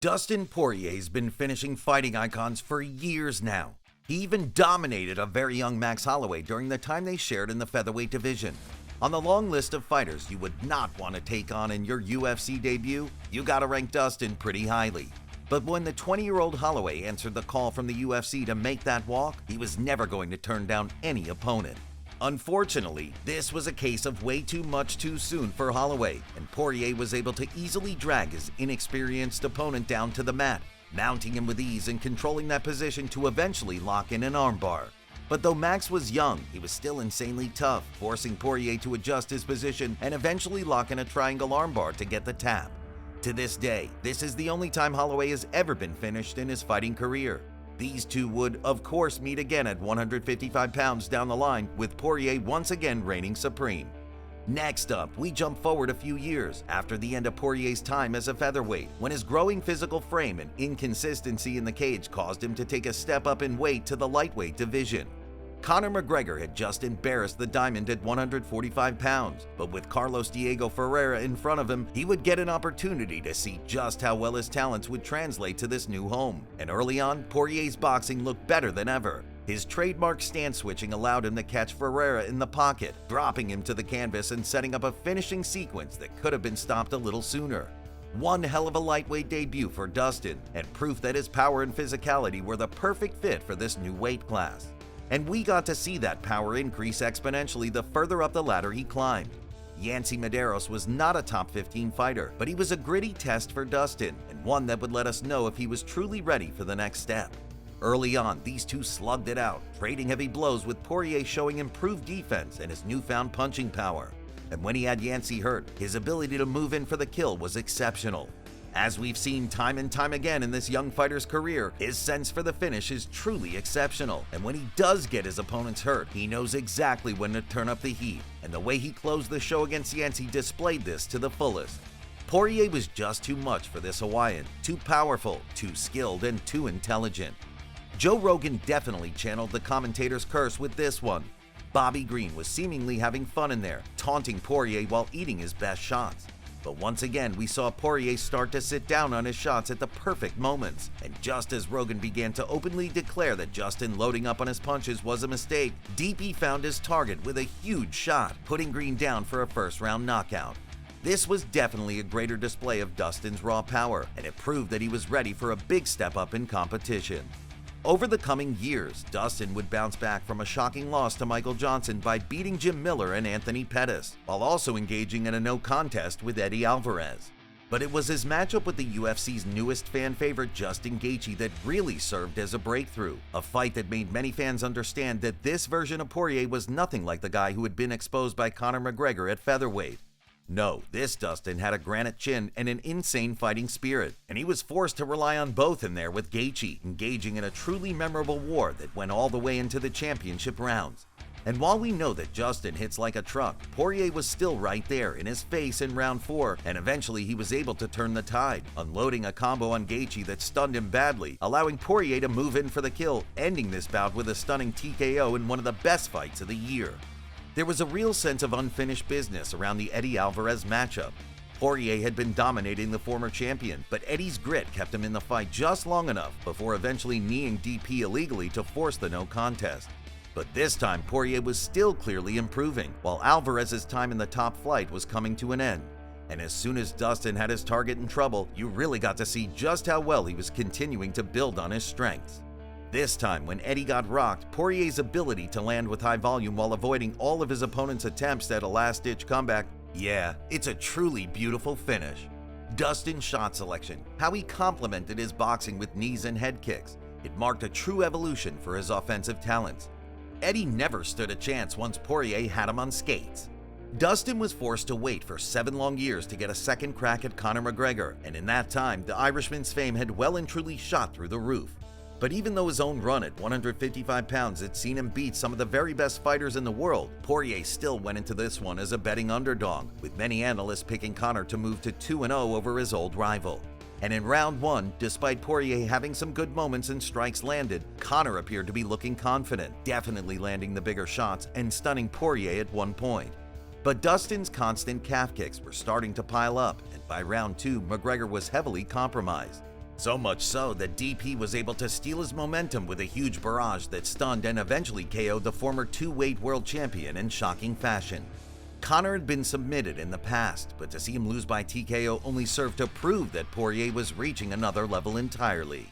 Dustin Poirier's been finishing fighting icons for years now. He even dominated a very young Max Holloway during the time they shared in the featherweight division. On the long list of fighters you would not want to take on in your UFC debut, you gotta rank Dustin pretty highly. But when the 20-year-old Holloway answered the call from the UFC to make that walk, he was never going to turn down any opponent. Unfortunately, this was a case of way too much too soon for Holloway, and Poirier was able to easily drag his inexperienced opponent down to the mat, mounting him with ease and controlling that position to eventually lock in an armbar. But though Max was young, he was still insanely tough, forcing Poirier to adjust his position and eventually lock in a triangle armbar to get the tap. To this day, this is the only time Holloway has ever been finished in his fighting career. These two would, of course, meet again at 155 pounds down the line, with Poirier once again reigning supreme. Next up, we jump forward a few years after the end of Poirier's time as a featherweight, when his growing physical frame and inconsistency in the cage caused him to take a step up in weight to the lightweight division. Conor McGregor had just embarrassed the Diamond at 145 pounds, but with Carlos Diego Ferreira in front of him, he would get an opportunity to see just how well his talents would translate to this new home. And early on, Poirier's boxing looked better than ever. His trademark stance switching allowed him to catch Ferreira in the pocket, dropping him to the canvas and setting up a finishing sequence that could have been stopped a little sooner. One hell of a lightweight debut for Dustin, and proof that his power and physicality were the perfect fit for this new weight class. And we got to see that power increase exponentially the further up the ladder he climbed. Yancy Medeiros was not a top 15 fighter, but he was a gritty test for Dustin, and one that would let us know if he was truly ready for the next step. Early on, these two slugged it out, trading heavy blows, with Poirier showing improved defense and his newfound punching power. And when he had Yancy hurt, his ability to move in for the kill was exceptional. As we've seen time and time again in this young fighter's career, his sense for the finish is truly exceptional, and when he does get his opponents hurt, he knows exactly when to turn up the heat, and the way he closed the show against Yancy displayed this to the fullest. Poirier was just too much for this Hawaiian, too powerful, too skilled, and too intelligent. Joe Rogan definitely channeled the commentator's curse with this one. Bobby Green was seemingly having fun in there, taunting Poirier while eating his best shots. But once again, we saw Poirier start to sit down on his shots at the perfect moments, and just as Rogan began to openly declare that Justin loading up on his punches was a mistake, DP found his target with a huge shot, putting Green down for a first-round knockout. This was definitely a greater display of Dustin's raw power, and it proved that he was ready for a big step up in competition. Over the coming years, Dustin would bounce back from a shocking loss to Michael Johnson by beating Jim Miller and Anthony Pettis, while also engaging in a no contest with Eddie Alvarez. But it was his matchup with the UFC's newest fan favorite Justin Gaethje that really served as a breakthrough, a fight that made many fans understand that this version of Poirier was nothing like the guy who had been exposed by Conor McGregor at featherweight. No, this Dustin had a granite chin and an insane fighting spirit, and he was forced to rely on both in there with Gaethje, engaging in a truly memorable war that went all the way into the championship rounds. And while we know that Justin hits like a truck, Poirier was still right there in his face in round 4, and eventually he was able to turn the tide, unloading a combo on Gaethje that stunned him badly, allowing Poirier to move in for the kill, ending this bout with a stunning TKO in one of the best fights of the year. There was a real sense of unfinished business around the Eddie Alvarez matchup. Poirier had been dominating the former champion, but Eddie's grit kept him in the fight just long enough before eventually kneeing DP illegally to force the no contest. But this time, Poirier was still clearly improving, while Alvarez's time in the top flight was coming to an end. And as soon as Dustin had his target in trouble, you really got to see just how well he was continuing to build on his strengths. This time, when Eddie got rocked, Poirier's ability to land with high volume while avoiding all of his opponent's attempts at a last-ditch comeback, yeah, it's a truly beautiful finish. Dustin's shot selection, how he complemented his boxing with knees and head kicks, it marked a true evolution for his offensive talents. Eddie never stood a chance once Poirier had him on skates. Dustin was forced to wait for 7 long years to get a second crack at Conor McGregor, and in that time, the Irishman's fame had well and truly shot through the roof. But even though his own run at 155 pounds had seen him beat some of the very best fighters in the world, Poirier still went into this one as a betting underdog, with many analysts picking Conor to move to 2-0 over his old rival. And in round 1, despite Poirier having some good moments and strikes landed, Conor appeared to be looking confident, definitely landing the bigger shots and stunning Poirier at one point. But Dustin's constant calf kicks were starting to pile up, and by round 2, McGregor was heavily compromised. So much so that DP was able to steal his momentum with a huge barrage that stunned and eventually KO'd the former two-weight world champion in shocking fashion. Conor had been submitted in the past, but to see him lose by TKO only served to prove that Poirier was reaching another level entirely.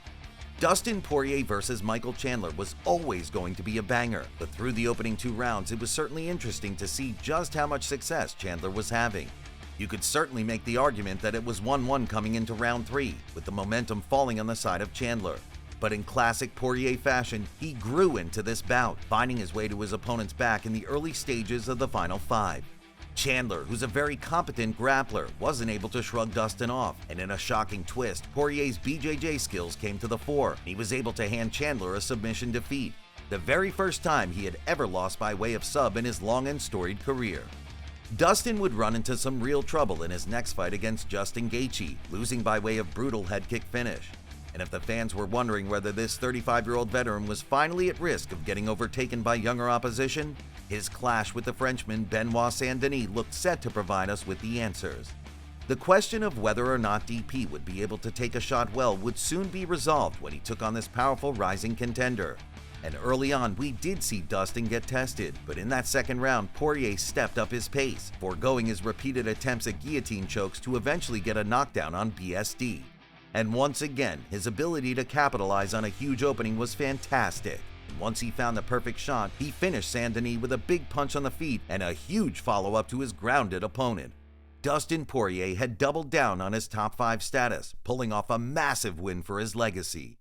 Dustin Poirier versus Michael Chandler was always going to be a banger, but through the opening 2 rounds it was certainly interesting to see just how much success Chandler was having. You could certainly make the argument that it was 1-1 coming into round 3, with the momentum falling on the side of Chandler. But in classic Poirier fashion, he grew into this bout, finding his way to his opponent's back in the early stages of the final 5. Chandler, who's a very competent grappler, wasn't able to shrug Dustin off, and in a shocking twist, Poirier's BJJ skills came to the fore, and he was able to hand Chandler a submission defeat, the very first time he had ever lost by way of sub in his long and storied career. Dustin would run into some real trouble in his next fight against Justin Gaethje, losing by way of brutal head kick finish. And if the fans were wondering whether this 35-year-old veteran was finally at risk of getting overtaken by younger opposition, his clash with the Frenchman Benoit Saint-Denis looked set to provide us with the answers. The question of whether or not DP would be able to take a shot well would soon be resolved when he took on this powerful rising contender. And early on, we did see Dustin get tested, but in that second round, Poirier stepped up his pace, foregoing his repeated attempts at guillotine chokes to eventually get a knockdown on BSD. And once again, his ability to capitalize on a huge opening was fantastic. And once he found the perfect shot, he finished Saint-Denis with a big punch on the feet and a huge follow-up to his grounded opponent. Dustin Poirier had doubled down on his top 5 status, pulling off a massive win for his legacy.